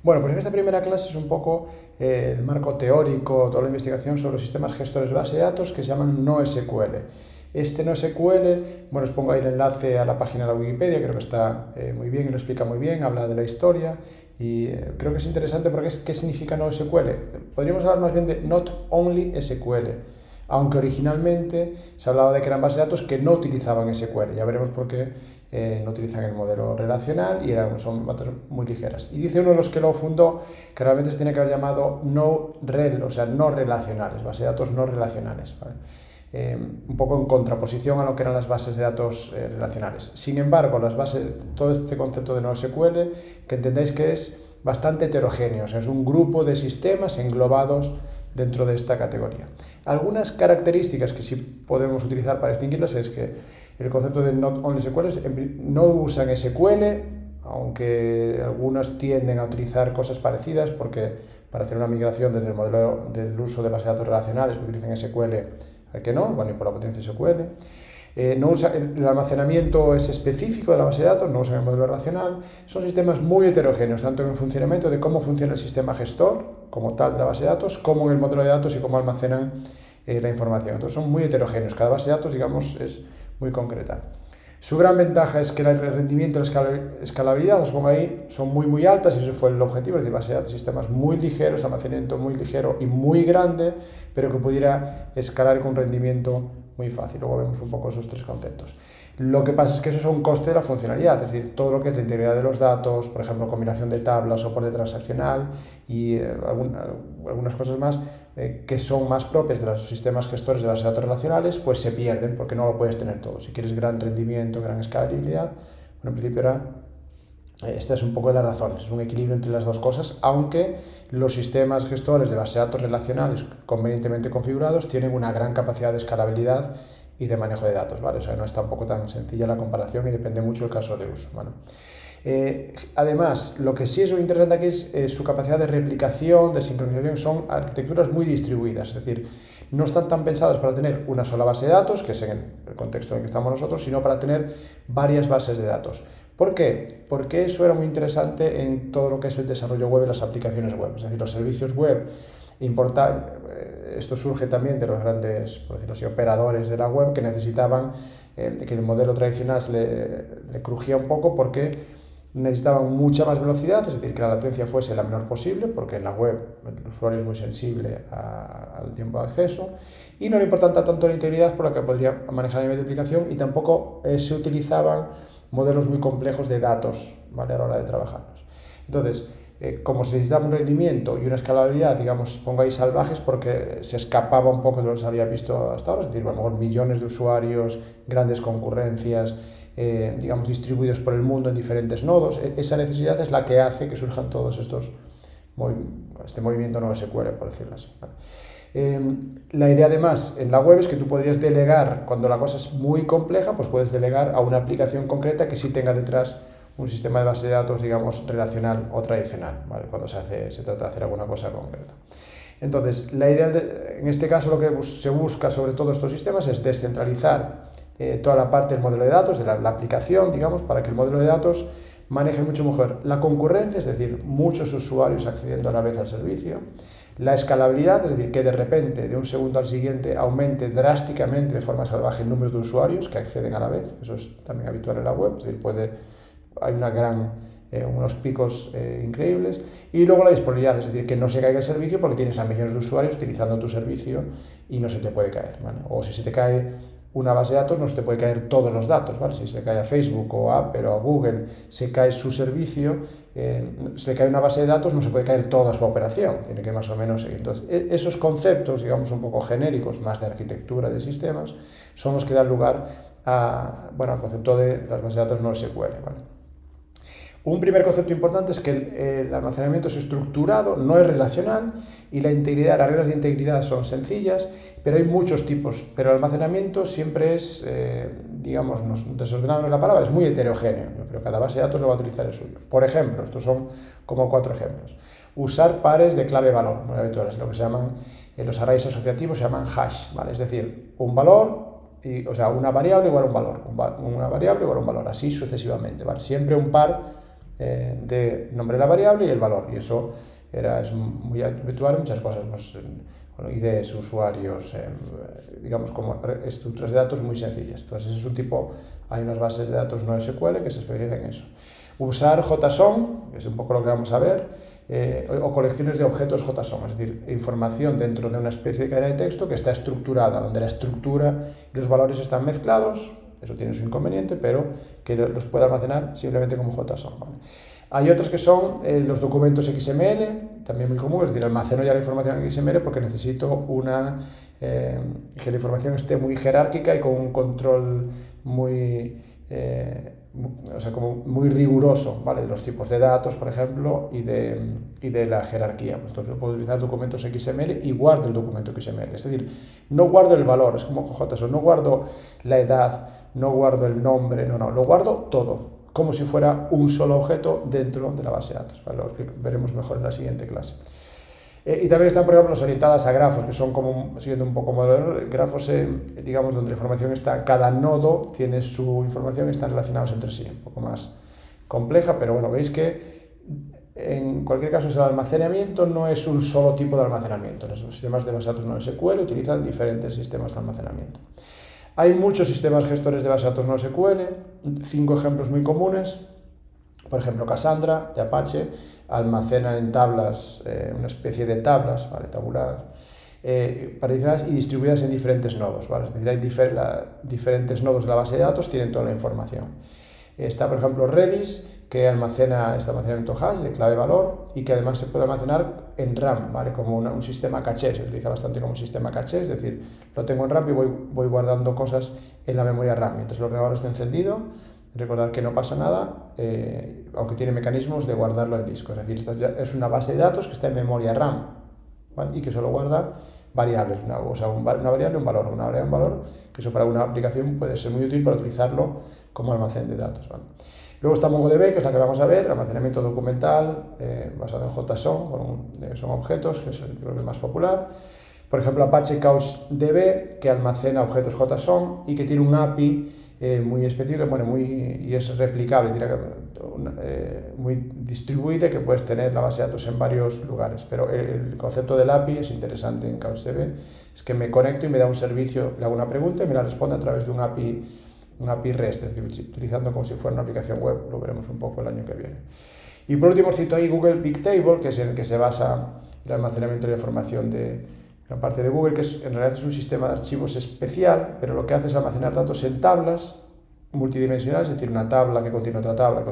Bueno, pues en esta primera clase es un poco el marco teórico, toda la investigación sobre los sistemas gestores de base de datos que se llaman NoSQL. Este NoSQL, bueno, os pongo ahí el enlace a la página de la Wikipedia, creo que está muy bien y lo explica muy bien, habla de la historia y creo que es interesante porque ¿qué significa NoSQL? Podríamos hablar más bien de Not Only SQL, aunque originalmente se hablaba de que eran bases de datos que no utilizaban SQL. Ya veremos por qué no utilizan el modelo relacional y son bases muy ligeras. Y dice uno de los que lo fundó que realmente se tiene que haber llamado no-rel, o sea, no relacionales, bases de datos no relacionales, ¿vale? Un poco en contraposición a lo que eran las bases de datos relacionales. Sin embargo, todo este concepto de NoSQL, que entendáis que es bastante heterogéneo, o sea, es un grupo de sistemas englobados dentro de esta categoría. Algunas características que sí podemos utilizar para distinguirlas es que el concepto de Not Only SQL no usan SQL, aunque algunas tienden a utilizar cosas parecidas porque para hacer una migración desde el modelo del uso de bases de datos relacionales que utilizan SQL al que no, bueno, y por la potencia SQL. El almacenamiento es específico de la base de datos, no usan el modelo relacional. Son sistemas muy heterogéneos, tanto en el funcionamiento de cómo funciona el sistema gestor, como tal de la base de datos, como en el modelo de datos y cómo almacenan la información. Entonces son muy heterogéneos, cada base de datos, digamos, es muy concreta. Su gran ventaja es que el rendimiento y la escalabilidad, os pongo ahí, son muy altas y ese fue el objetivo, es decir, base de datos, sistemas muy ligeros, almacenamiento muy ligero y muy grande, pero que pudiera escalar con un rendimiento muy fácil. Luego vemos un poco esos tres conceptos. Lo que pasa es que eso es un coste de la funcionalidad, es decir, todo lo que es la integridad de los datos, por ejemplo, combinación de tablas, soporte transaccional y algunas cosas más que son más propias de los sistemas gestores de bases de datos relacionales, pues se pierden porque no lo puedes tener todo. Si quieres gran rendimiento, gran escalabilidad, bueno, en principio esta es un poco de las razones, es un equilibrio entre las dos cosas, aunque los sistemas gestores de bases de datos relacionales convenientemente configurados tienen una gran capacidad de escalabilidad y de manejo de datos, ¿vale? O sea, no es tampoco tan sencilla la comparación y depende mucho del caso de uso, ¿vale? Además, lo que sí es muy interesante aquí es su capacidad de replicación, de sincronización. Son arquitecturas muy distribuidas, es decir, no están tan pensadas para tener una sola base de datos, que es en el contexto en el que estamos nosotros, sino para tener varias bases de datos. ¿Por qué? Porque eso era muy interesante en todo lo que es el desarrollo web y las aplicaciones web, es decir, los servicios web. Esto surge también de los grandes, por decirlo así, operadores de la web que necesitaban que el modelo tradicional le crujía un poco porque necesitaban mucha más velocidad, es decir, que la latencia fuese la menor posible, porque en la web el usuario es muy sensible al tiempo de acceso, y no le importaba tanto la integridad por la que podría manejar a nivel de aplicación, y tampoco se utilizaban modelos muy complejos de datos, ¿vale?, a la hora de trabajarlos. Entonces, como se necesitaba un rendimiento y una escalabilidad, digamos, pongo ahí salvajes, porque se escapaba un poco de lo que se había visto hasta ahora, es decir, a lo mejor millones de usuarios, grandes concurrencias, digamos, distribuidos por el mundo en diferentes nodos. Esa necesidad es la que hace que surjan todos este movimiento NoSQL, por decirlo así, ¿vale? La idea además en la web es que tú podrías delegar, cuando la cosa es muy compleja, pues puedes delegar a una aplicación concreta que sí tenga detrás un sistema de base de datos, digamos, relacional o tradicional, ¿vale?, cuando se trata de hacer alguna cosa concreta. Entonces, la idea en este caso lo que se busca sobre todo estos sistemas es descentralizar toda la parte del modelo de datos, de la aplicación, digamos, para que el modelo de datos maneje mucho mejor la concurrencia, es decir, muchos usuarios accediendo a la vez al servicio, la escalabilidad, es decir, que de repente, de un segundo al siguiente, aumente drásticamente de forma salvaje el número de usuarios que acceden a la vez, eso es también habitual en la web, es decir, hay unos picos increíbles, y luego la disponibilidad, es decir, que no se caiga el servicio porque tienes a millones de usuarios utilizando tu servicio y no se te puede caer, ¿vale? O si se te cae una base de datos, no se te puede caer todos los datos, ¿vale? Si se le cae a Facebook o a Apple o a Google, se cae su servicio, se le cae una base de datos, no se puede caer toda su operación, tiene que más o menos seguir. Entonces, esos conceptos, digamos, un poco genéricos, más de arquitectura de sistemas, son los que dan lugar al concepto de las bases de datos NoSQL, ¿vale? Un primer concepto importante es que el almacenamiento es estructurado, no es relacional, y las reglas de integridad son sencillas, pero hay muchos tipos. Pero el almacenamiento siempre es, digamos, desordenado no es la palabra, es muy heterogéneo. Yo creo que cada base de datos lo va a utilizar el suyo. Por ejemplo, estos son como 4 ejemplos. Usar pares de clave-valor, muy habituales, lo que se llaman, los arrays asociativos se llaman hash, ¿vale? Es decir, un valor, o sea, una variable igual a un valor, una variable igual a un valor, así sucesivamente, ¿vale? Siempre un par de nombre de la variable y el valor. Y eso es muy habitual en muchas cosas, pues, IDs, usuarios, digamos como estructuras de datos muy sencillas. Entonces, ese es un tipo, hay unas bases de datos no SQL que se especializan en eso. Usar JSON, que es un poco lo que vamos a ver, o colecciones de objetos JSON, es decir, información dentro de una especie de cadena de texto que está estructurada, donde la estructura y los valores están mezclados. Eso tiene su inconveniente, pero que los puede almacenar simplemente como JSON. ¿Vale? Hay otros que son los documentos XML, también muy común, es decir, almaceno ya la información en XML porque necesito que la información esté muy jerárquica y con un control muy, como muy riguroso, ¿vale? De los tipos de datos, por ejemplo, y de la jerarquía. Pues entonces yo puedo utilizar documentos XML y guardo el documento XML, es decir, no guardo el valor, es como con JSON, no guardo la edad, no guardo el nombre, no, lo guardo todo, como si fuera un solo objeto dentro de la base de datos. ¿Vale? Lo veremos mejor en la siguiente clase. Y también están, por ejemplo, orientadas a grafos, que son como, siguiendo un poco modelo, grafos, digamos, donde la información está, cada nodo tiene su información y están relacionados entre sí, un poco más compleja, pero bueno, veis que en cualquier caso el almacenamiento no es un solo tipo de almacenamiento. Los sistemas de base de datos no SQL utilizan diferentes sistemas de almacenamiento. Hay muchos sistemas gestores de base de datos no SQL, 5 ejemplos muy comunes. Por ejemplo, Cassandra de Apache almacena en tablas, una especie de tablas, ¿vale? Tabuladas, particionadas y distribuidas en diferentes nodos, ¿vale? Es decir, hay diferentes nodos de la base de datos, tienen toda la información. Está, por ejemplo, Redis, que almacena este almacenamiento hash de clave-valor y que además se puede almacenar en RAM, ¿vale? Como un sistema caché, se utiliza bastante como sistema caché, es decir, lo tengo en RAM y voy guardando cosas en la memoria RAM. Mientras el ordenador esté encendido, recordar que no pasa nada, aunque tiene mecanismos de guardarlo en disco, es decir, esto es una base de datos que está en memoria RAM, ¿vale? Y que solo guarda variables, una variable, un valor, una variable, un valor, que eso para una aplicación puede ser muy útil para utilizarlo como almacén de datos, ¿vale? Luego está MongoDB, que es la que vamos a ver, almacenamiento documental basado en JSON, son objetos, que es el más popular. Por ejemplo, Apache CouchDB, que almacena objetos JSON y que tiene un API muy específico, y es replicable, muy distribuida, que puedes tener la base de datos en varios lugares. Pero el concepto del API es interesante en CouchDB, es que me conecto y me da un servicio, le hago una pregunta y me la responde a través de un API REST, es decir, utilizando como si fuera una aplicación web, lo veremos un poco el año que viene. Y por último cito ahí Google Bigtable, que es en el que se basa el almacenamiento de información de la parte de Google, que en realidad es un sistema de archivos especial, pero lo que hace es almacenar datos en tablas multidimensionales, es decir, una tabla que contiene otra tabla,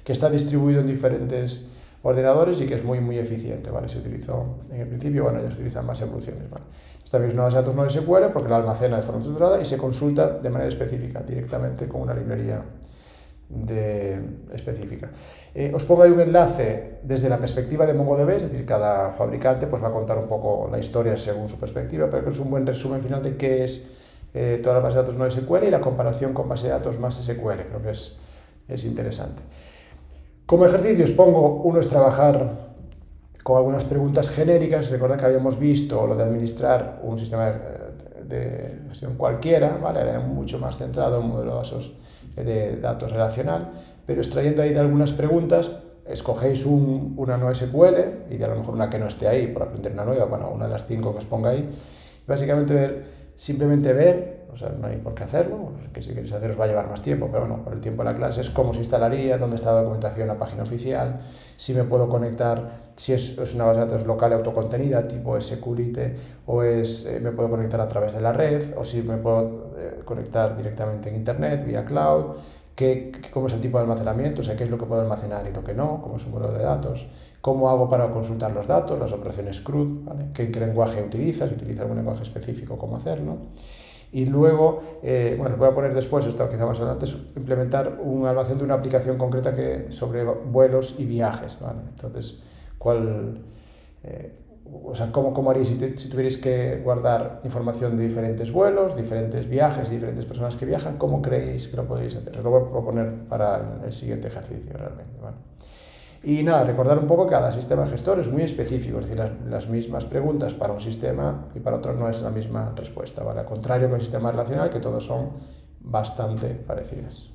que está distribuido en diferentes ordenadores y que es muy, muy eficiente, ¿vale? Se utilizó en el principio, bueno, ya se utilizan más evoluciones, ¿vale? Esta también es una base de datos no SQL porque la almacena de forma estructurada y se consulta de manera específica, directamente con una librería específica. Os pongo ahí un enlace desde la perspectiva de MongoDB, es decir, cada fabricante pues va a contar un poco la historia según su perspectiva, pero que es un buen resumen final de qué es toda la base de datos no SQL y la comparación con base de datos más SQL, creo que es interesante. Como ejercicio os pongo, uno es trabajar con algunas preguntas genéricas. Recordad que habíamos visto lo de administrar un sistema de gestión cualquiera, ¿vale? Era mucho más centrado en un modelo de datos relacional, pero extrayendo ahí de algunas preguntas, escogéis una no SQL y de a lo mejor una que no esté ahí por aprender una nueva, bueno, una de las 5 que os ponga ahí. Básicamente simplemente ver, o sea, no hay por qué hacerlo, que si queréis hacer os va a llevar más tiempo, pero bueno, por el tiempo de la clase es cómo se instalaría, dónde está la documentación en la página oficial, si me puedo conectar, si es una base de datos local autocontenida tipo SQLite o me puedo conectar a través de la red, o si me puedo conectar directamente en internet vía cloud, cómo es el tipo de almacenamiento, o sea, qué es lo que puedo almacenar y lo que no, cómo es un modelo de datos, cómo hago para consultar los datos, las operaciones CRUD, ¿vale? ¿Qué lenguaje utilizas? Si utiliza algún lenguaje específico, cómo hacerlo. Y luego, bueno, os voy a poner después, esto quizá más adelante, implementar un almacén de una aplicación concreta sobre vuelos y viajes, ¿vale? Entonces, ¿cómo haríais si tuvierais que guardar información de diferentes vuelos, diferentes viajes, diferentes personas que viajan? ¿Cómo creéis que lo podríais hacer? Os lo voy a proponer para el siguiente ejercicio realmente, ¿vale? Y nada, recordar un poco que cada sistema gestor es muy específico, es decir, las mismas preguntas para un sistema y para otro no es la misma respuesta, ¿vale? Al contrario que el sistema relacional, que todos son bastante parecidas.